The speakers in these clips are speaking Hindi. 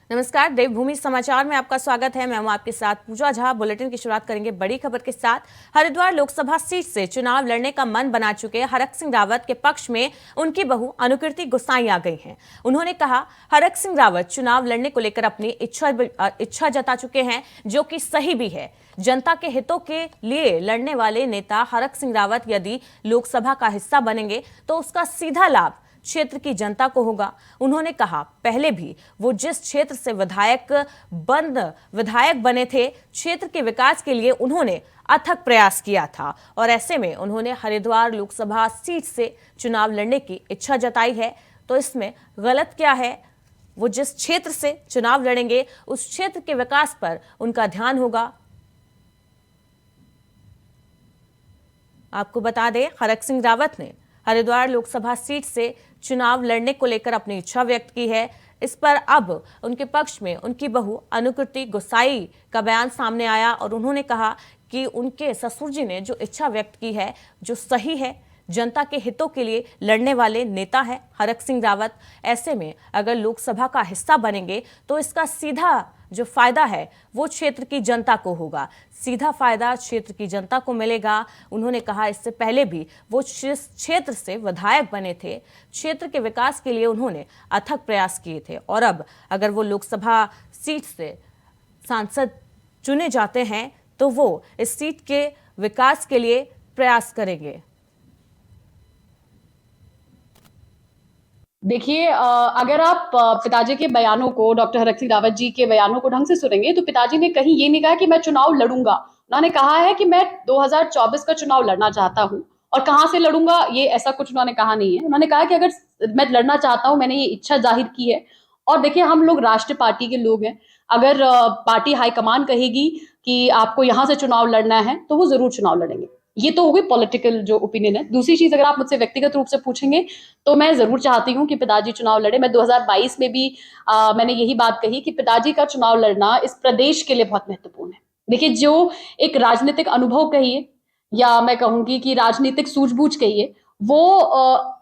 नमस्कार, देवभूमि समाचार में आपका स्वागत है। मैं हूं आपके साथ पूजा झा। बुलेटिन की शुरुआत करेंगे बड़ी खबर के साथ। हरिद्वार लोकसभा सीट से चुनाव लड़ने का मन बना चुके हरक सिंह रावत के पक्ष में उनकी बहू अनुकृति गुसाई आ गई हैं। उन्होंने कहा, हरक सिंह रावत चुनाव लड़ने को लेकर अपनी इच्छा जता चुके हैं, जो कि सही भी है। जनता के हितों के लिए लड़ने वाले नेता हरक सिंह रावत यदि लोकसभा का हिस्सा बनेंगे तो उसका सीधा लाभ क्षेत्र की जनता को होगा। उन्होंने कहा, पहले भी वो जिस क्षेत्र से विधायक बने थे, क्षेत्र के विकास के लिए उन्होंने अथक प्रयास किया था और ऐसे में उन्होंने हरिद्वार लोकसभा सीट से चुनाव लड़ने की इच्छा जताई है। तो इसमें गलत क्या है? वो जिस क्षेत्र से चुनाव लड़ेंगे उस क्षेत्र के विकास पर उनका ध्यान होगा। आपको बता दें, हरक सिंह रावत ने हरिद्वार लोकसभा सीट से चुनाव लड़ने को लेकर अपनी इच्छा व्यक्त की है। इस पर अब उनके पक्ष में उनकी बहू अनुकृति गुसाई का बयान सामने आया और उन्होंने कहा कि उनके ससुर जी ने जो इच्छा व्यक्त की है, जो सही है। जनता के हितों के लिए लड़ने वाले नेता है हरक सिंह रावत। ऐसे में अगर लोकसभा का हिस्सा बनेंगे तो इसका सीधा जो फायदा है वो क्षेत्र की जनता को होगा। सीधा फायदा क्षेत्र की जनता को मिलेगा। उन्होंने कहा, इससे पहले भी वो क्षेत्र से विधायक बने थे, क्षेत्र के विकास के लिए उन्होंने अथक प्रयास किए थे और अब अगर वो लोकसभा सीट से सांसद चुने जाते हैं तो वो इस सीट के विकास के लिए प्रयास करेंगे। देखिए, अगर आप पिताजी के बयानों को, डॉक्टर हरक सिंह रावत जी के बयानों को ढंग से सुनेंगे तो पिताजी ने कहीं ये नहीं कहा कि मैं चुनाव लड़ूंगा। उन्होंने कहा है कि मैं 2024 का चुनाव लड़ना चाहता हूं और कहां से लड़ूंगा ये ऐसा कुछ उन्होंने कहा नहीं है। उन्होंने कहा कि अगर मैं लड़ना चाहता हूं, मैंने ये इच्छा जाहिर की है। और देखिए, हम लोग राष्ट्रीय पार्टी के लोग हैं। अगर पार्टी हाईकमान कहेगी कि आपको यहां से चुनाव लड़ना है तो वो जरूर चुनाव लड़ेंगे। ये तो हो गई पॉलिटिकल जो ओपिनियन है। दूसरी चीज, अगर आप मुझसे व्यक्तिगत रूप से पूछेंगे तो मैं जरूर चाहती हूँ कि पिताजी चुनाव लड़े। मैं 2022 में भी मैंने यही बात कही कि पिताजी का चुनाव लड़ना इस प्रदेश के लिए बहुत महत्वपूर्ण है। देखिए, जो एक राजनीतिक अनुभव कहिए या मैं कहूंगी कि राजनीतिक सूझबूझ कहिए, वो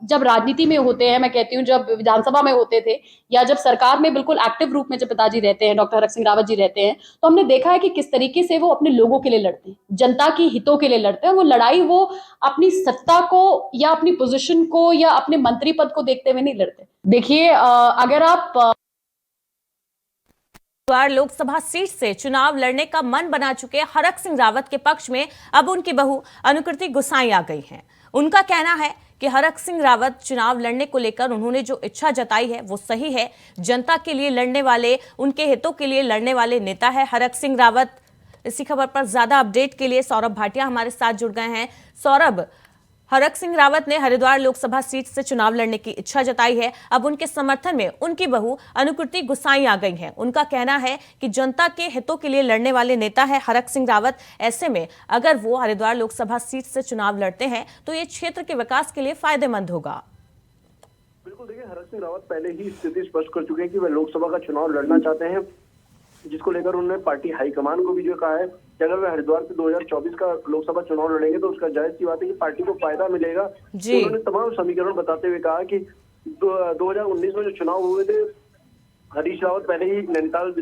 जब राजनीति में होते हैं, मैं कहती हूँ जब विधानसभा में होते थे या जब सरकार में बिल्कुल एक्टिव रूप में जब पिताजी रहते हैं, डॉक्टर हरक सिंह रावत जी रहते हैं, तो हमने देखा है कि किस तरीके से वो अपने लोगों के लिए लड़ते हैं, जनता के हितों के लिए लड़ते हैं। वो लड़ाई वो अपनी सत्ता को या अपनी पोजीशन को या अपने मंत्री पद को देखते हुए नहीं लड़ते। देखिए, अगर आप हरिद्वार लोकसभा सीट से चुनाव लड़ने का मन बना चुके हरक सिंह रावत के पक्ष में अब उनकी बहू अनुकृति गुसाई आ गई हैं। उनका कहना है कि हरक सिंह रावत चुनाव लड़ने को लेकर उन्होंने जो इच्छा जताई है वो सही है। जनता के लिए लड़ने वाले, उनके हितों के लिए लड़ने वाले नेता है हरक सिंह रावत। इसी खबर पर ज्यादा अपडेट के लिए सौरभ भाटिया हमारे साथ जुड़ गए हैं। सौरभ, हरक सिंह रावत ने हरिद्वार लोकसभा सीट से चुनाव लड़ने की इच्छा जताई है। अब उनके समर्थन में उनकी बहू अनुकृति गुसाई आ गई हैं। उनका कहना है कि जनता के हितों के लिए लड़ने वाले नेता है हरक सिंह रावत। ऐसे में अगर वो हरिद्वार लोकसभा सीट से चुनाव लड़ते हैं तो ये क्षेत्र के विकास के लिए फायदेमंद होगा। बिल्कुल, देखिए, हरक सिंह रावत पहले ही स्थिति स्पष्ट कर चुके हैं कि वे लोकसभा का चुनाव लड़ना चाहते हैं, जिसको लेकर उन्होंने पार्टी हाईकमान को भी जो कहा है कि अगर वे हरिद्वार से 2024 का लोकसभा चुनाव लड़ेंगे तो उसका जायज सी बात है कि पार्टी को फायदा मिलेगा। तो उन्होंने तमाम समीकरण बताते हुए कहा कि 2019 में जो चुनाव हुए थे, हरीश रावत पहले ही नैनीताल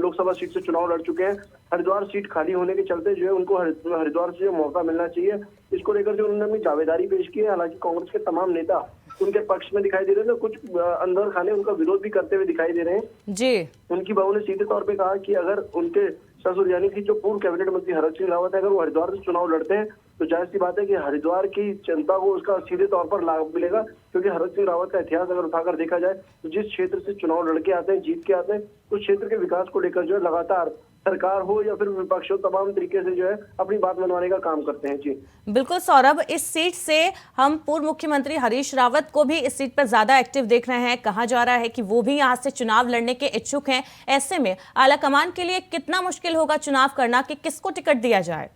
लोकसभा सीट से चुनाव लड़ चुके हैं। हरिद्वार सीट खाली होने के चलते जो है उनको हरिद्वार से मौका मिलना चाहिए। इसको लेकर जो उन्होंने अपनी दावेदारी पेश की है। हालांकि कांग्रेस के तमाम नेता उनके पक्ष में दिखाई दे रहे हैं तो कुछ अंदर खाने उनका विरोध भी करते हुए दिखाई दे रहे हैं जी। उनकी बहू ने सीधे तौर पे कहा कि अगर उनके ससुर यानी कि जो पूर्व कैबिनेट मंत्री हरक सिंह रावत है, अगर वो हरिद्वार से चुनाव लड़ते हैं तो जाहिर सी बात है कि हरिद्वार की जनता को उसका सीधे तौर पर लाभ मिलेगा। क्योंकि हरक सिंह रावत का इतिहास अगर उठाकर देखा जाए तो जिस क्षेत्र से चुनाव लड़के आते हैं, जीत के आते हैं, उस क्षेत्र के विकास को लेकर जो है लगातार सरकार हो या फिर विपक्ष हो, तमाम तरीके से जो है अपनी बात मनवाने का काम करते हैं। जी बिल्कुल सौरभ, इस सीट से हम पूर्व मुख्यमंत्री हरीश रावत को भी इस सीट पर ज्यादा एक्टिव देख रहे हैं। कहा जा रहा है कि वो भी यहाँ से चुनाव लड़ने के इच्छुक हैं। ऐसे में आलाकमान के लिए कितना मुश्किल होगा चुनाव करना कि किसको टिकट दिया जाए?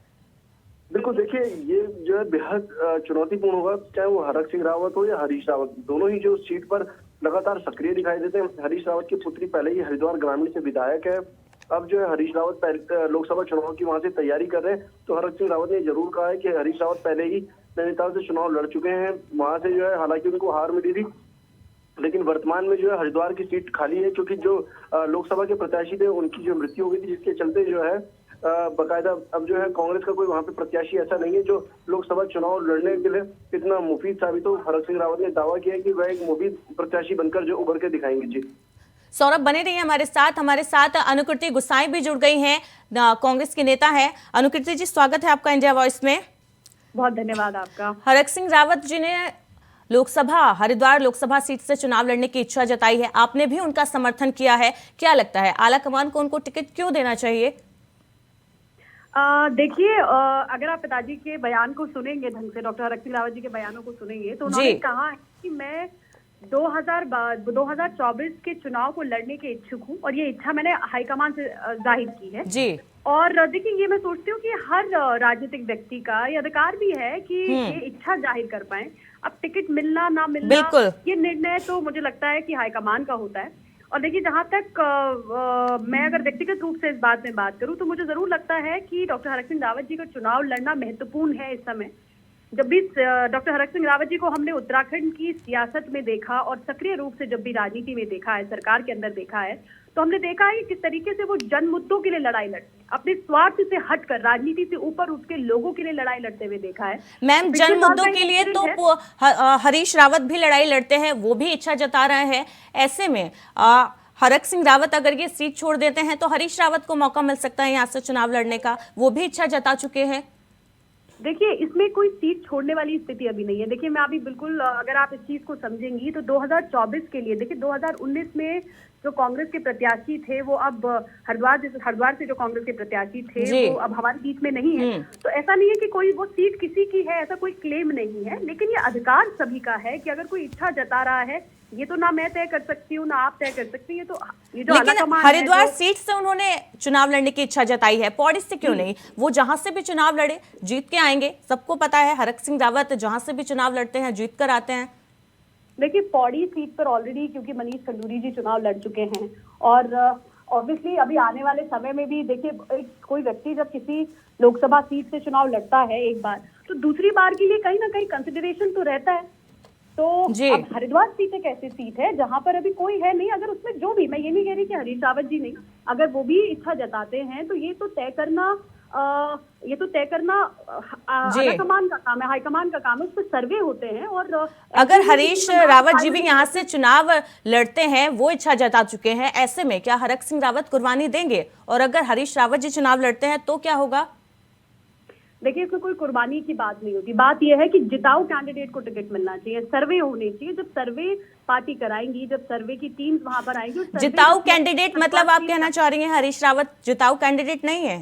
बिल्कुल, देखिए, ये जो है बेहद चुनौतीपूर्ण होगा, चाहे वो हरक सिंह रावत हो या हरीश रावत। दोनों ही जो सीट पर लगातार सक्रिय दिखाई देते हैं। हरीश रावत की पुत्री पहले ही हरिद्वार ग्रामीण से विधायक है। अब जो है हरीश रावत लोकसभा चुनाव की वहां से तैयारी कर रहे हैं। तो हरक सिंह रावत ने जरूर कहा है कि हरीश रावत पहले ही नैनीताल से चुनाव लड़ चुके हैं, वहां से जो है हालांकि उनको हार मिली थी। लेकिन वर्तमान में जो है हरिद्वार की सीट खाली है, क्योंकि जो लोकसभा के प्रत्याशी थे उनकी जो मृत्यु हो गई थी, जिसके चलते जो है बकायदा अब जो है कांग्रेस का कोई वहां पे प्रत्याशी ऐसा नहीं है जो लोकसभा चुनाव लड़ने के लिए इतना मुफीद साबित हो। हरक सिंह रावत ने दावा किया है कि वह एक मुफीद प्रत्याशी बनकर जो उभर के दिखाएंगे। जी सौरभ बने रहिए हमारे साथ अनुकृति गुसाई भी जुड़ गई हैं, कांग्रेस की नेता है। अनुकृति जी, स्वागत है आपका इंडिया वॉइस में। बहुत धन्यवाद आपका। हरक सिंह रावत जी ने हरिद्वार लोकसभा सीट से चुनाव लड़ने की इच्छा जताई है, आपने भी उनका समर्थन किया है, क्या लगता है आला कमान को उनको टिकट क्यों देना चाहिए? देखिए, अगर आप पिताजी के बयान को सुनेंगे ढंग से, डॉक्टर हरक सिंह रावत जी के बयानों को सुनेंगे, तो उन्होंने कहा है कि मैं 2024 के चुनाव को लड़ने के इच्छुक हूँ और ये इच्छा मैंने हाईकमान से जाहिर की है। जी। और देखिए, ये मैं सोचती हूँ कि हर राजनीतिक व्यक्ति का ये अधिकार भी है कि ये इच्छा जाहिर कर पाए। अब टिकट मिलना ना मिलना, ये निर्णय तो मुझे लगता है कि हाईकमान का होता है। और देखिए, जहां तक मैं अगर व्यक्तिगत रूप से इस बात में बात करूं, तो मुझे जरूर लगता है कि डॉक्टर हरक सिंह रावत जी का चुनाव लड़ना महत्वपूर्ण है इस समय। जब भी डॉक्टर हरक सिंह रावत जी को हमने उत्तराखंड की सियासत में देखा और सक्रिय रूप से जब भी राजनीति में देखा है, सरकार के अंदर देखा है, तो हमने देखा है कि किस तरीके से वो जन मुद्दों के लिए लड़ाई लड़ते हैं, अपने स्वार्थ से हटकर राजनीति से ऊपर उठ के लोगों के लिए लड़ाई लड़ते हुए देखा है। मैम, जन मुद्दों के लिए तो हरीश रावत भी लड़ाई लड़ते हैं, वो भी इच्छा जता रहे हैं। ऐसे में हरक सिंह रावत अगर ये सीट छोड़ देते हैं तो हरीश रावत को मौका मिल सकता है यहाँ से चुनाव लड़ने का, वो भी इच्छा जता चुके हैं। देखिए, इसमें कोई सीट छोड़ने वाली स्थिति अभी नहीं है। देखिए, मैं अभी बिल्कुल, अगर आप इस चीज को समझेंगी तो 2024 के लिए, देखिए 2019 में जो कांग्रेस के प्रत्याशी थे वो अब हरिद्वार से जो कांग्रेस के प्रत्याशी थे वो अब हमारे बीच में नहीं है। तो ऐसा नहीं है कि कोई वो सीट किसी की है, ऐसा कोई क्लेम नहीं है, लेकिन ये अधिकार सभी का है कि अगर कोई इच्छा जता रहा है, ये तो ना मैं तय कर सकती हूँ ना आप तय कर सकती हैं। ये जो लेकिन हरिद्वार सीट से उन्होंने चुनाव लड़ने की इच्छा जताई है, पौड़ी से क्यों नहीं? वो जहां से भी चुनाव लड़े जीत के आएंगे, सबको पता है हरक सिंह रावत जहां से भी चुनाव लड़ते हैं जीत कर आते हैं। देखिए, पौड़ी सीट पर ऑलरेडी क्योंकि मनीष खंडूरी जी चुनाव लड़ चुके हैं और ऑब्वियसली अभी आने वाले समय में भी देखिए, कोई व्यक्ति जब किसी लोकसभा सीट से चुनाव लड़ता है एक बार, तो दूसरी बार के लिए कहीं ना कहीं कंसिडरेशन तो रहता है। तो अब हरिद्वार सीट एक ऐसी सीट है जहां पर अभी कोई है नहीं। अगर उसमें जो भी, मैं ये नहीं कह रही कि हरीश रावत जी नहीं, अगर वो भी इच्छा जताते हैं तो ये तो तय करना हाईकमान का काम है, हाईकमान का काम है, उस पर सर्वे होते हैं। और अगर हरीश रावत जी भी यहाँ से चुनाव लड़ते हैं, वो इच्छा जता चुके हैं, ऐसे में क्या हरक सिंह रावत कुर्बानी देंगे? और अगर हरीश रावत जी चुनाव लड़ते हैं तो क्या होगा? देखिए, इसमें कोई कुर्बानी की बात नहीं होती। बात यह है कि जिताऊ कैंडिडेट को टिकट मिलना चाहिए, सर्वे होने चाहिए। जब सर्वे पार्टी कराएंगी, जब सर्वे की टीम्स वहां पर आएंगी। जिताऊ कैंडिडेट मतलब आप कहना चाह रही हैं हरीश रावत जिताऊ कैंडिडेट नहीं है?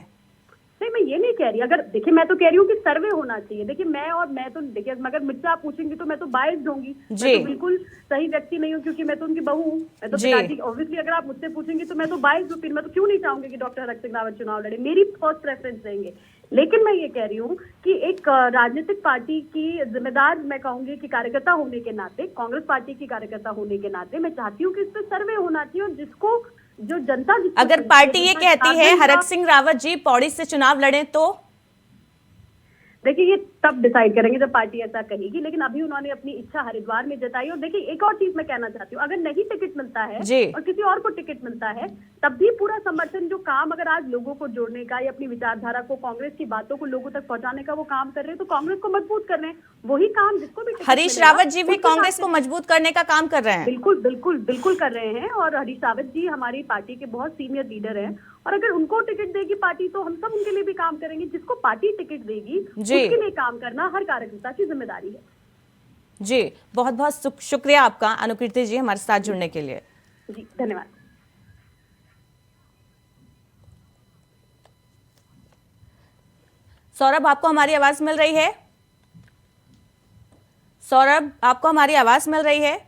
नहीं, मैं ये नहीं कह रही। अगर देखिए, मैं तो कह रही हूँ कि सर्वे होना चाहिए। देखिए, मैं तो देखिए, अगर मुझसे आप पूछेंगे तो मैं तो बायस्ड होंगी, मैं तो बिल्कुल सही व्यक्ति नहीं हूँ, क्योंकि मैं तो उनकी बहू हूँ। मैं तो पिताजी, ऑब्वियसली अगर आप मुझसे पूछेंगे तो मैं तो बायस्ड हूँ, फिर मैं तो क्यों नहीं चाहूंगी कि डॉक्टर हरक सिंह रावत चुनाव लड़े, मेरी फर्स्ट प्रेफरेंस रहेंगे। लेकिन मैं ये कह रही हूँ कि एक राजनीतिक पार्टी की जिम्मेदार, मैं कहूंगी कि कार्यकर्ता होने के नाते, कांग्रेस पार्टी की कार्यकर्ता होने के नाते, मैं चाहती हूँ कि इस पर सर्वे होना चाहिए। और जिसको जो जनता, अगर पार्टी ये कहती है हरक सिंह रावत जी पौड़ी से चुनाव लड़े तो देखिए, ये तब डिसाइड करेंगे जब पार्टी ऐसा कहेगी। लेकिन अभी उन्होंने अपनी इच्छा हरिद्वार में जताई। और देखिए, एक और चीज मैं कहना चाहती हूँ, अगर नहीं टिकट मिलता है और किसी और को टिकट मिलता है, तब भी पूरा समर्थन, जो काम अगर आज लोगों को जोड़ने का या अपनी विचारधारा को, कांग्रेस की बातों को लोगों तक पहुंचाने का वो काम कर रहे हैं, तो कांग्रेस को मजबूत कर रहे हैं। वही काम जिसको भी हरीश रावत जी भी कांग्रेस को मजबूत करने का काम कर रहे हैं। बिल्कुल बिल्कुल बिल्कुल कर रहे हैं। और हरीश रावत जी हमारी पार्टी के बहुत सीनियर लीडर हैं, और अगर उनको टिकट देगी पार्टी तो हम सब उनके लिए भी काम करेंगे। जिसको पार्टी टिकट देगी उसके लिए काम करना हर कार्यकर्ता की जिम्मेदारी है। जी, बहुत बहुत शुक्रिया आपका अनुकृति जी हमारे साथ जुड़ने के लिए। जी, धन्यवाद। सौरभ, आपको हमारी आवाज मिल रही है? सौरभ, आपको हमारी आवाज मिल रही है?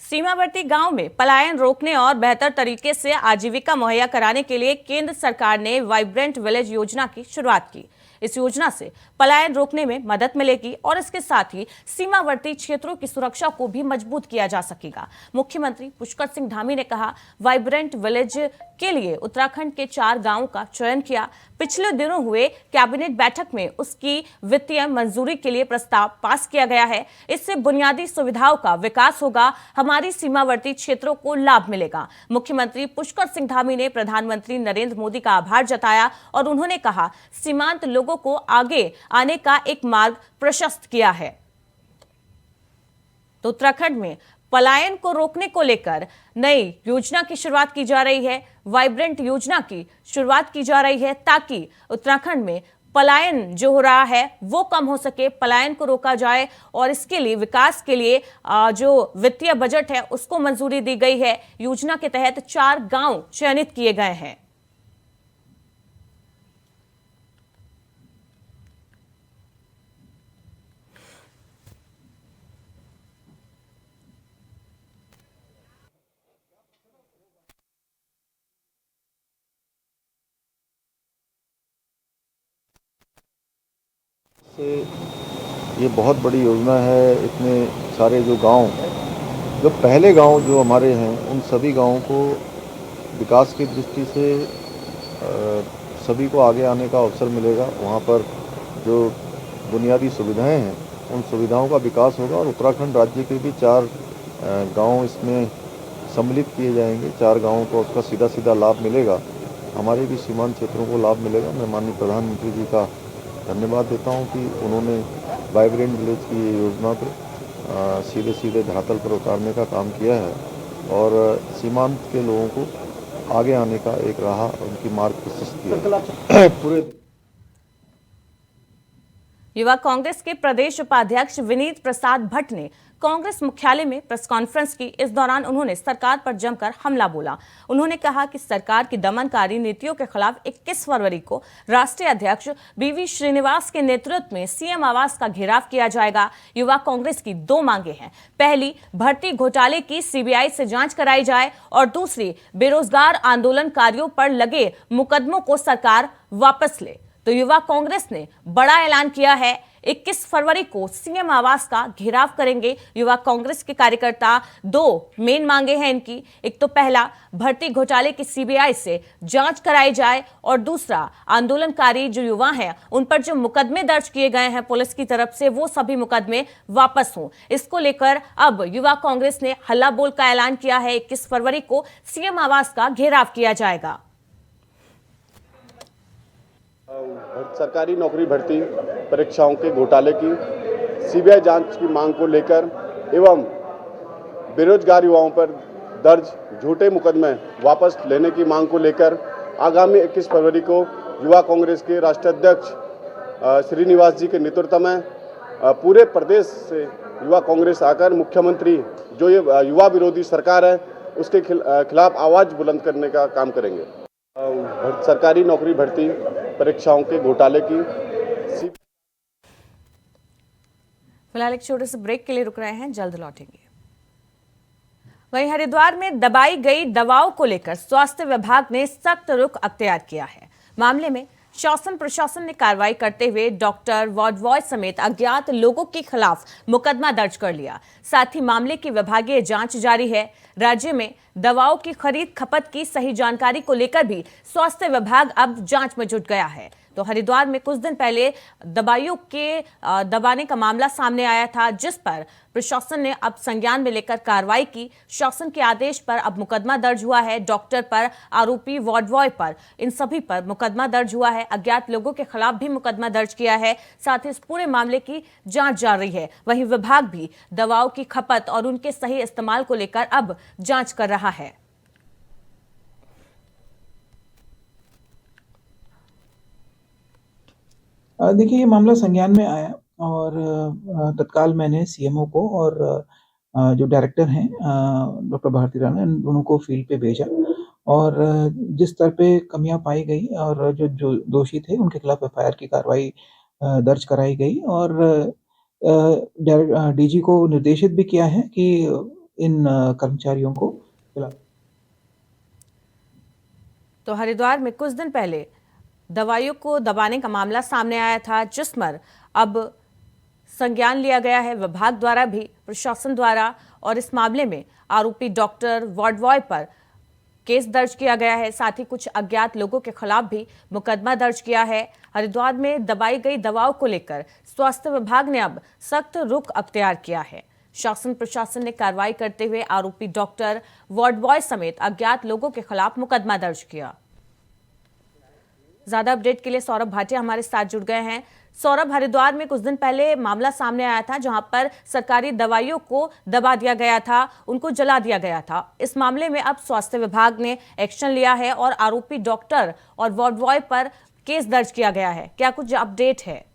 सीमावर्ती गांव में पलायन रोकने और बेहतर तरीके से आजीविका मुहैया कराने के लिए केंद्र सरकार ने वाइब्रेंट विलेज योजना की शुरुआत की। इस योजना से पलायन रोकने में मदद मिलेगी और इसके साथ ही सीमावर्ती क्षेत्रों की सुरक्षा को भी मजबूत किया जा सकेगा। मुख्यमंत्री पुष्कर सिंह धामी ने कहा, वाइब्रेंट विलेज के लिए उत्तराखंड के 4 गांवों का चयन किया। पिछले दिनों हुए कैबिनेट बैठक में उसकी वित्तीय मंजूरी के लिए प्रस्ताव पास किया गया है। इससे बुनियादी सुविधाओं का विकास होगा, हमारी सीमावर्ती क्षेत्रों को लाभ मिलेगा। मुख्यमंत्री पुष्कर सिंह धामी ने प्रधानमंत्री नरेंद्र मोदी का आभार जताया और उन्होंने कहा, सीमांत लोगों को आगे आने का एक मार्ग प्रशस्त किया है। तो उत्तराखंड में पलायन को रोकने को लेकर नई योजना की शुरुआत की जा रही है। वाइब्रेंट योजना की शुरुआत की जा रही है ताकि उत्तराखंड में पलायन जो हो रहा है वो कम हो सके, पलायन को रोका जाए और इसके लिए विकास के लिए जो वित्तीय बजट है उसको मंजूरी दी गई है। योजना के तहत 4 गांव चयनित किए गए हैं। से ये बहुत बड़ी योजना है। इतने सारे जो गांव, जो पहले गांव जो हमारे हैं, उन सभी गांवों को विकास की दृष्टि से सभी को आगे आने का अवसर मिलेगा। वहाँ पर जो बुनियादी सुविधाएं हैं उन सुविधाओं का विकास होगा और उत्तराखंड राज्य के भी 4 गांव इसमें सम्मिलित किए जाएंगे। 4 गांवों को उसका सीधा सीधा लाभ मिलेगा, हमारे भी सीमांत क्षेत्रों को लाभ मिलेगा। मैं माननीय प्रधानमंत्री जी का धन्यवाद देता हूं कि उन्होंने वाइब्रेंट विलेज की ये योजना को सीधे सीधे धरातल पर उतारने का काम किया है और सीमांत के लोगों को आगे आने का एक राह, उनकी मार्ग प्रशस्त किया है। पूरे युवा कांग्रेस के प्रदेश उपाध्यक्ष विनीत प्रसाद भट्ट ने कांग्रेस मुख्यालय में प्रेस कॉन्फ्रेंस की। इस दौरान उन्होंने सरकार पर जमकर हमला बोला। उन्होंने कहा कि सरकार की दमनकारी नीतियों के खिलाफ 21 फरवरी को राष्ट्रीय अध्यक्ष बीवी श्रीनिवास के नेतृत्व में सीएम आवास का घेराव किया जाएगा। युवा कांग्रेस की 2 मांगे हैं। पहली, भर्ती घोटाले की सीबीआई से जांच कराई जाए और दूसरी, बेरोजगार आंदोलनकारियों पर लगे मुकदमों को सरकार वापस ले। तो युवा कांग्रेस ने बड़ा ऐलान किया है, 21 फरवरी को सीएम आवास का घेराव करेंगे। युवा कांग्रेस के कार्यकर्ता 2 मेन मांगे हैं इनकी। एक तो पहला, भर्ती घोटाले की सीबीआई से जांच कराई जाए और दूसरा, आंदोलनकारी जो युवा हैं उन पर जो मुकदमे दर्ज किए गए हैं पुलिस की तरफ से वो सभी मुकदमे वापस हों। इसको लेकर अब युवा कांग्रेस ने हल्ला बोल का ऐलान किया है। 21 फरवरी को सीएम आवास का घेराव किया जाएगा। सरकारी नौकरी भर्ती परीक्षाओं के घोटाले की सीबीआई जांच की मांग को लेकर एवं बेरोजगार युवाओं पर दर्ज झूठे मुकदमे वापस लेने की मांग को लेकर आगामी 21 फरवरी को युवा कांग्रेस के राष्ट्रीय अध्यक्ष श्रीनिवास जी के नेतृत्व में पूरे प्रदेश से युवा कांग्रेस आकर मुख्यमंत्री जो ये युवा विरोधी सरकार है उसके खिलाफ आवाज बुलंद करने का काम करेंगे। सरकारी नौकरी भर्ती परीक्षाओं के घोटाले की फिलहाल एक छोटे से ब्रेक के लिए रुक रहे हैं, जल्द लौटेंगे। वहीं हरिद्वार में दबाई गई दवाओं को लेकर स्वास्थ्य विभाग ने सख्त रुख अख्तियार किया है। मामले में शासन प्रशासन ने कार्रवाई करते हुए डॉक्टर, वार्ड बॉय समेत अज्ञात लोगों के खिलाफ मुकदमा दर्ज कर लिया। साथ ही मामले की विभागीय जांच जारी है। राज्य में दवाओं की खरीद खपत की सही जानकारी को लेकर भी स्वास्थ्य विभाग अब जांच में जुट गया है। तो हरिद्वार में कुछ दिन पहले दवाइयों के दबाने का मामला सामने आया था, जिस पर प्रशासन ने अब संज्ञान में लेकर कार्रवाई की। शासन के आदेश पर अब मुकदमा दर्ज हुआ है। डॉक्टर पर, आरोपी वार्ड बॉय पर, इन सभी पर मुकदमा दर्ज हुआ है। अज्ञात लोगों के खिलाफ भी मुकदमा दर्ज किया है। साथ ही इस पूरे मामले की जांच जारी है। वहीं विभाग भी दवाओं की खपत और उनके सही इस्तेमाल को लेकर अब जांच कर रहा है। देखिए, ये मामला संज्ञान में आया और तत्काल मैंने सीएमओ को और जो डायरेक्टर हैं डॉक्टर भारती राणा, इन दोनों को फील्ड पे भेजा और जिस स्तर पे कमियां पाई गई और जो दोषी थे उनके खिलाफ एफआईआर की कार्रवाई दर्ज कराई गई और डीजी को निर्देशित भी किया है कि इन कर्मचारियों को तो हरिद्वार में कुछ दिन पहले दवाइयों को दबाने का मामला सामने आया था, जिस पर अब संज्ञान लिया गया है विभाग द्वारा भी, प्रशासन द्वारा, और इस मामले में आरोपी डॉक्टर वार्ड बॉय पर केस दर्ज किया गया है। साथ ही कुछ अज्ञात लोगों के खिलाफ भी मुकदमा दर्ज किया है। हरिद्वार में दबाई गई दवाओं को लेकर स्वास्थ्य विभाग ने अब सख्त रुख अख्तियार किया है। शासन प्रशासन ने कार्रवाई करते हुए आरोपी डॉक्टर वार्ड बॉय समेत अज्ञात लोगों के खिलाफ मुकदमा दर्ज किया। ज्यादा अपडेट के लिए सौरभ भाटिया हमारे साथ जुड़ गए हैं। सौरभ, हरिद्वार में कुछ दिन पहले मामला सामने आया था जहां पर सरकारी दवाइयों को दबा दिया गया था, उनको जला दिया गया था। इस मामले में अब स्वास्थ्य विभाग ने एक्शन लिया है और आरोपी डॉक्टर और वार्ड बॉय पर केस दर्ज किया गया है। क्या कुछ अपडेट है?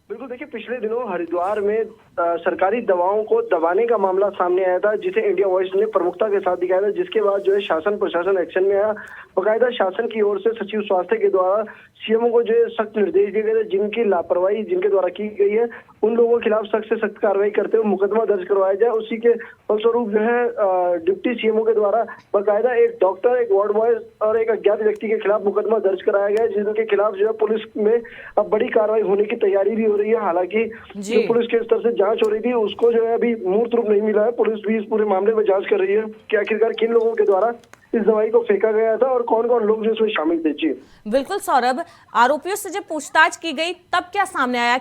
बिल्कुल, देखिए, पिछले दिनों हरिद्वार में सरकारी दवाओं को दबाने का मामला सामने आया था, जिसे इंडिया वॉइस ने प्रमुखता के साथ दिखाया था, जिसके बाद जो है शासन प्रशासन एक्शन में आया। बकायदा शासन की ओर से सचिव स्वास्थ्य के द्वारा सीएमओ को जो है सख्त निर्देश दिए गए थे, जिनकी लापरवाही जिनके द्वारा की गई है उन लोगों के खिलाफ सख्त से सख्त कार्रवाई करते हुए मुकदमा दर्ज करवाया जाए। उसी के फलस्वरूप जो है डिप्टी सीएमओ के द्वारा बकायदा एक डॉक्टर, एक वार्ड बॉय और एक अज्ञात व्यक्ति के खिलाफ मुकदमा दर्ज कराया गया, जिनके खिलाफ जो है पुलिस में अब बड़ी कार्रवाई होने की तैयारी भी हो रही है। हालांकि जो पुलिस के स्तर से जांच हो रही थी उसको जो है अभी मूर्त रूप नहीं मिला है। पुलिस भी इस पूरे मामले में जांच कर रही है कि आखिरकार किन लोगों के द्वारा इस दवाई को फेंका गया था और कौन कौन लोग जो इसमें शामिल थे। जी बिल्कुल सौरभ, आरोपियों से जब पूछताछ की गई तब क्या सामने आया?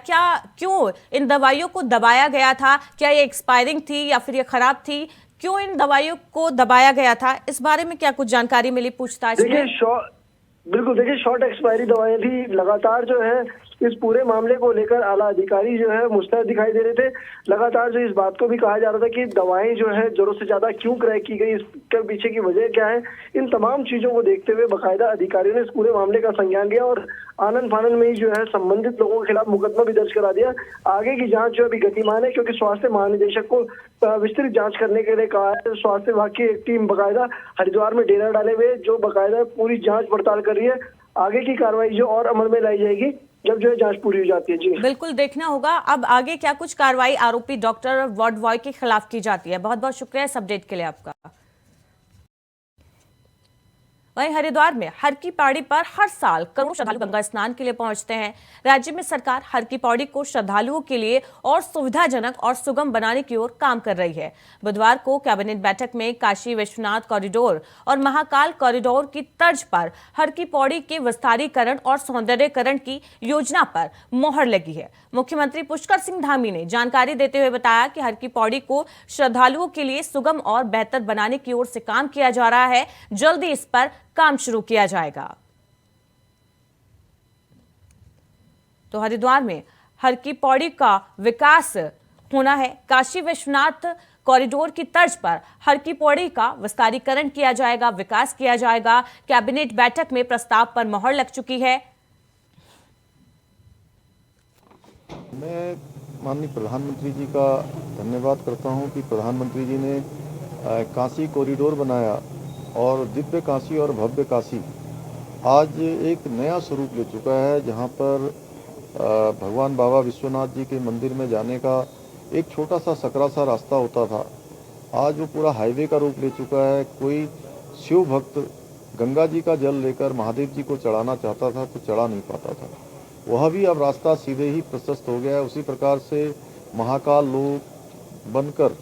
क्यों इन दवाइयों को दबाया गया था? क्या ये एक्सपायरिंग थी या फिर ये खराब थी? क्यों इन दवाइयों को दबाया गया था? इस बारे में क्या कुछ जानकारी मिली पूछताछ में? बिल्कुल, देखिए, शॉर्ट एक्सपायरी दवाएं थी। लगातार जो है इस पूरे मामले को लेकर आला अधिकारी जो है मुस्तैद दिखाई दे रहे थे। लगातार जो इस बात को भी कहा जा रहा था कि दवाएं जो है जरूरत से ज्यादा क्यों क्रय की गई, इसके पीछे की वजह क्या है। इन तमाम चीजों को देखते हुए बकायदा अधिकारियों ने इस पूरे मामले का संज्ञान लिया और आनंद फानंद में ही जो है संबंधित लोगों के खिलाफ मुकदमा भी दर्ज करा दिया। आगे की जांच जो अभी गतिमान है, क्योंकि स्वास्थ्य महानिदेशक को विस्तृत जांच करने के लिए कहा है। स्वास्थ्य विभाग की एक टीम बकायदा हरिद्वार में डेरा डाले हुए जो बकायदा पूरी जांच पड़ताल कर रही है। आगे की कार्रवाई जो और अमल में लाई जाएगी जब जो है जांच पूरी हो जाती है। जी बिल्कुल, देखना होगा अब आगे क्या कुछ कार्रवाई आरोपी डॉक्टर वार्ड बॉय के खिलाफ की जाती है। बहुत बहुत शुक्रिया इस अपडेट के लिए आपका। वहीं हरिद्वार में हर की पौड़ी पर हर साल करोड़ों श्रद्धालु गंगा स्नान के लिए पहुंचते हैं। राज्य में सरकार हर की पौड़ी को श्रद्धालुओं के लिए और सुविधाजनक और सुगम बनाने की ओर काम कर रही है। बुधवार को कैबिनेट बैठक में काशी विश्वनाथ कॉरिडोर और महाकाल कॉरिडोर की तर्ज पर हर की पौड़ी के विस्तारीकरण और सौंदर्यीकरण की योजना पर मोहर लगी है। मुख्यमंत्री पुष्कर सिंह धामी ने जानकारी देते हुए बताया कि हर की पौड़ी को श्रद्धालुओं के लिए सुगम और बेहतर बनाने की ओर से काम किया जा रहा है। जल्दी इस पर काम शुरू किया जाएगा। तो हरिद्वार में हर की पौड़ी का विकास होना है। काशी विश्वनाथ कॉरिडोर की तर्ज पर हर की पौड़ी का विस्तारीकरण किया जाएगा, विकास किया जाएगा। कैबिनेट बैठक में प्रस्ताव पर मोहर लग चुकी है। मैं माननीय प्रधानमंत्री जी का धन्यवाद करता हूं कि प्रधानमंत्री जी ने काशी कॉरिडोर बनाया और दिव्य काशी और भव्य काशी आज एक नया स्वरूप ले चुका है, जहां पर भगवान बाबा विश्वनाथ जी के मंदिर में जाने का एक छोटा सा सकरा सा रास्ता होता था, आज वो पूरा हाईवे का रूप ले चुका है। कोई शिव भक्त गंगा जी का जल लेकर महादेव जी को चढ़ाना चाहता था तो चढ़ा नहीं पाता था, वह भी अब रास्ता सीधे ही प्रशस्त हो गया है। उसी प्रकार से महाकाल लोक बनकर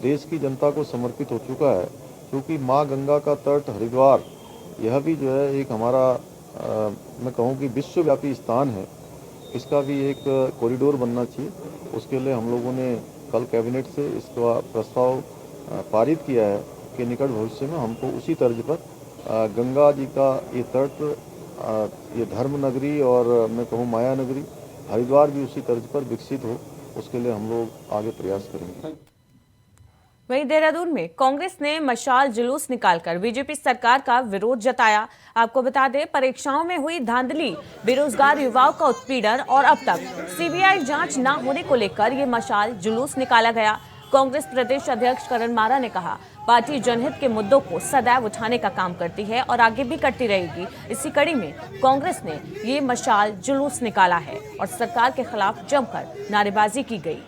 देश की जनता को समर्पित हो चुका है, क्योंकि माँ गंगा का तट हरिद्वार यह भी जो है एक हमारा मैं कहूँ कि विश्वव्यापी स्थान है। इसका भी एक कॉरिडोर बनना चाहिए। उसके लिए हम लोगों ने कल कैबिनेट से इसका प्रस्ताव पारित किया है कि निकट भविष्य में हमको उसी तर्ज पर गंगा जी का ये तट, ये धर्म नगरी और मैं कहूँ माया नगरी हरिद्वार भी उसी तर्ज पर विकसित हो, उसके लिए हम लोग आगे प्रयास करेंगे। वहीं देहरादून में कांग्रेस ने मशाल जुलूस निकालकर बीजेपी सरकार का विरोध जताया। आपको बता दें, परीक्षाओं में हुई धांधली, बेरोजगार युवाओं का उत्पीड़न और अब तक सीबीआई जांच न होने को लेकर ये मशाल जुलूस निकाला गया। कांग्रेस प्रदेश अध्यक्ष करण मारा ने कहा, पार्टी जनहित के मुद्दों को सदैव उठाने का काम करती है और आगे भी करती रहेगी। इसी कड़ी में कांग्रेस ने ये मशाल जुलूस निकाला है और सरकार के खिलाफ जमकर नारेबाजी की गई।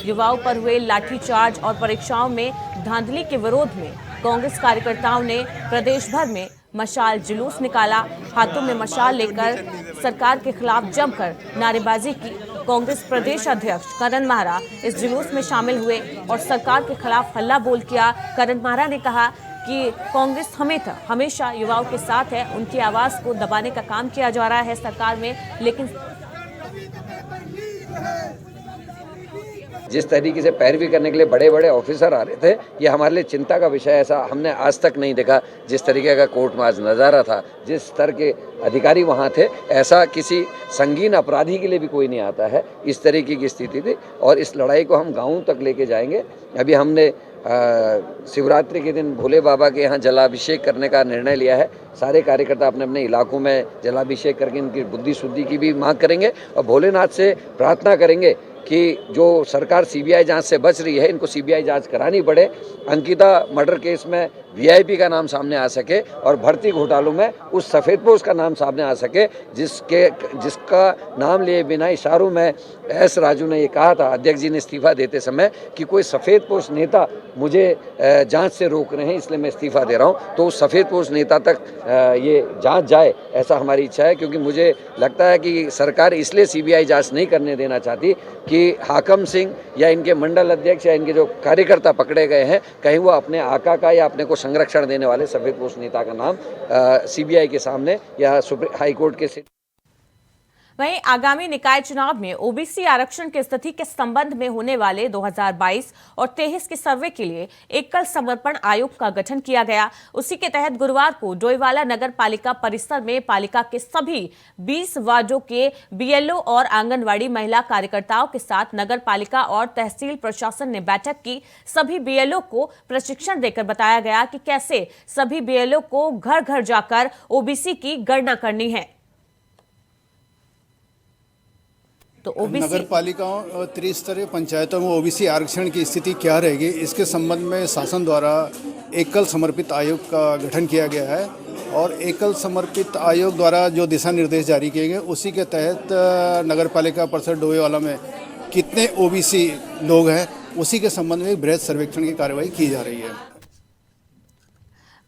युवाओं पर हुए लाठीचार्ज और परीक्षाओं में धांधली के विरोध में कांग्रेस कार्यकर्ताओं ने प्रदेश भर में मशाल जुलूस निकाला। हाथों में मशाल लेकर सरकार के खिलाफ जमकर नारेबाजी की। कांग्रेस प्रदेश अध्यक्ष करण माहरा इस जुलूस में शामिल हुए और सरकार के खिलाफ हल्ला बोल किया। करण माहरा ने कहा कि कांग्रेस हमेशा युवाओं के साथ है, उनकी आवाज को दबाने का काम किया जा रहा है सरकार में, लेकिन जिस तरीके से पैरवी करने के लिए बड़े बड़े ऑफिसर आ रहे थे, ये हमारे लिए चिंता का विषय है। ऐसा हमने आज तक नहीं देखा। जिस तरीके का कोर्ट में आज नज़ारा था, जिस स्तर के अधिकारी वहाँ थे, ऐसा किसी संगीन अपराधी के लिए भी कोई नहीं आता है। इस तरीके की स्थिति थी और इस लड़ाई को हम गाँव तक लेके जाएंगे। अभी हमने शिवरात्रि के दिन भोले बाबा के यहाँ जलाभिषेक करने का निर्णय लिया है। सारे कार्यकर्ता अपने अपने इलाकों में जलाभिषेक करके इनकी बुद्धि शुद्धि की भी मांग करेंगे और भोलेनाथ से प्रार्थना करेंगे कि जो सरकार सीबीआई जांच से बच रही है, इनको सीबीआई जांच करानी पड़े। अंकिता मर्डर केस में वीआईपी का नाम सामने आ सके और भर्ती घोटालों में उस सफ़ेदपोश का नाम सामने आ सके जिसका नाम लिए बिना इशारों में एस राजू ने ये कहा था अध्यक्ष जी ने इस्तीफा देते समय कि कोई सफ़ेदपोश नेता मुझे जांच से रोक रहे हैं, इसलिए मैं इस्तीफा दे रहा हूं। तो उस सफ़ेदपोश नेता तक ये जांच जाए, ऐसा हमारी इच्छा है, क्योंकि मुझे लगता है कि सरकार इसलिए सीबीआई जांच नहीं करने देना चाहती कि हाकम सिंह या इनके मंडल अध्यक्ष या इनके जो कार्यकर्ता पकड़े गए हैं, कहीं वो अपने आका का या अपने को संरक्षण देने वाले सफ़ेदपोश नेता का नाम सीबीआई के सामने या हाई कोर्ट के वहीं आगामी निकाय चुनाव में ओबीसी आरक्षण की स्थिति के संबंध में होने वाले 2022 और 23 के सर्वे के लिए एकल समर्पण आयोग का गठन किया गया। उसी के तहत गुरुवार को डोईवाला नगर पालिका परिसर में पालिका के सभी 20 वार्डों के बीएलओ और आंगनवाड़ी महिला कार्यकर्ताओं के साथ नगर पालिका और तहसील प्रशासन ने बैठक की। सभी बीएलओ को प्रशिक्षण देकर बताया गया कि कैसे सभी बीएलओ को घर घर जाकर ओबीसी की गणना करनी है। तो नगर पालिकाओं और त्रिस्तरीय पंचायतों में ओबीसी आरक्षण की स्थिति क्या रहेगी, इसके संबंध में शासन द्वारा एकल समर्पित आयोग का गठन किया गया है और एकल समर्पित आयोग द्वारा जो दिशा निर्देश जारी किए गए उसी के तहत नगर पालिका परिषद डोईवाला में कितने ओबीसी लोग हैं उसी के संबंध में बृहद सर्वेक्षण की कार्रवाई की जा रही है।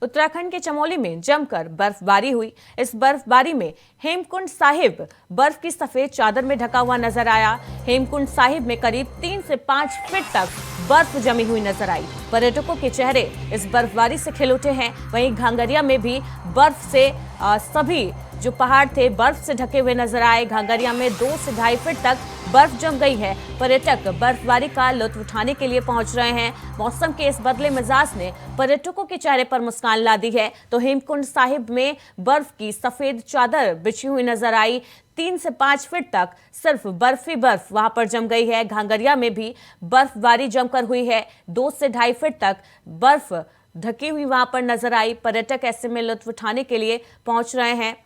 उत्तराखंड के चमोली में जमकर बर्फबारी हुई। इस बर्फबारी में हेमकुंड साहिब बर्फ की सफेद चादर में ढका हुआ नजर आया। हेमकुंड साहिब में करीब 3 से 5 फीट तक बर्फ जमी हुई नजर आई। पर्यटकों के चेहरे इस बर्फबारी से खिल उठे हैं। वहीं घांगरिया में भी बर्फ से सभी जो पहाड़ थे बर्फ से ढके हुए नजर आए। घांगरिया में 2 से 2.5 फीट तक बर्फ जम गई है। पर्यटक बर्फबारी का लुत्फ उठाने के लिए पहुंच रहे हैं। मौसम के इस बदले मिजाज ने पर्यटकों के चेहरे पर मुस्कान ला दी है। तो हेमकुंड साहिब में बर्फ की सफेद चादर बिछी हुई नजर आई। 3 से 5 फीट तक सिर्फ बर्फ ही बर्फ वहां पर जम गई है। घांगरिया में भी बर्फबारी जमकर हुई है। 2 से 2.5 फीट तक बर्फ ढकी हुई वहां पर नजर आई। पर्यटक ऐसे में लुत्फ उठाने के लिए पहुंच रहे हैं।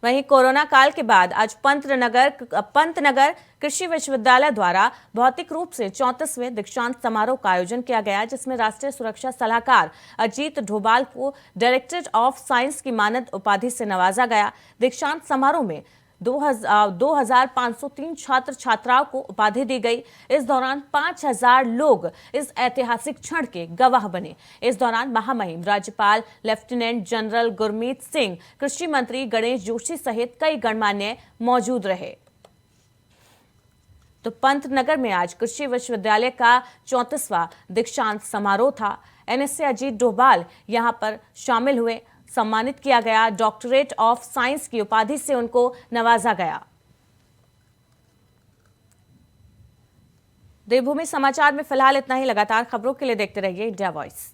वहीं कोरोना काल के बाद आज पंतनगर कृषि विश्वविद्यालय द्वारा भौतिक रूप से 34वें दीक्षांत समारोह का आयोजन किया गया, जिसमें राष्ट्रीय सुरक्षा सलाहकार अजीत डोभाल को डायरेक्टर ऑफ साइंस की मानद उपाधि से नवाजा गया। दीक्षांत समारोह में 2503 छात्र छात्राओं को उपाधि दी गई। इस दौरान 5000 लोग इस ऐतिहासिक क्षण के गवाह बने। इस दौरान महामहिम राज्यपाल लेफ्टिनेंट जनरल गुरमीत सिंह, कृषि मंत्री गणेश जोशी सहित कई गणमान्य मौजूद रहे। तो पंतनगर में आज कृषि विश्वविद्यालय का 34वां दीक्षांत समारोह था। एनएसए अजीत डोभाल यहां पर शामिल हुए, सम्मानित किया गया। डॉक्टरेट ऑफ साइंस की उपाधि से उनको नवाजा गया। देवभूमि समाचार में फिलहाल इतना ही। लगातार खबरों के लिए देखते रहिए इंडिया वॉइस।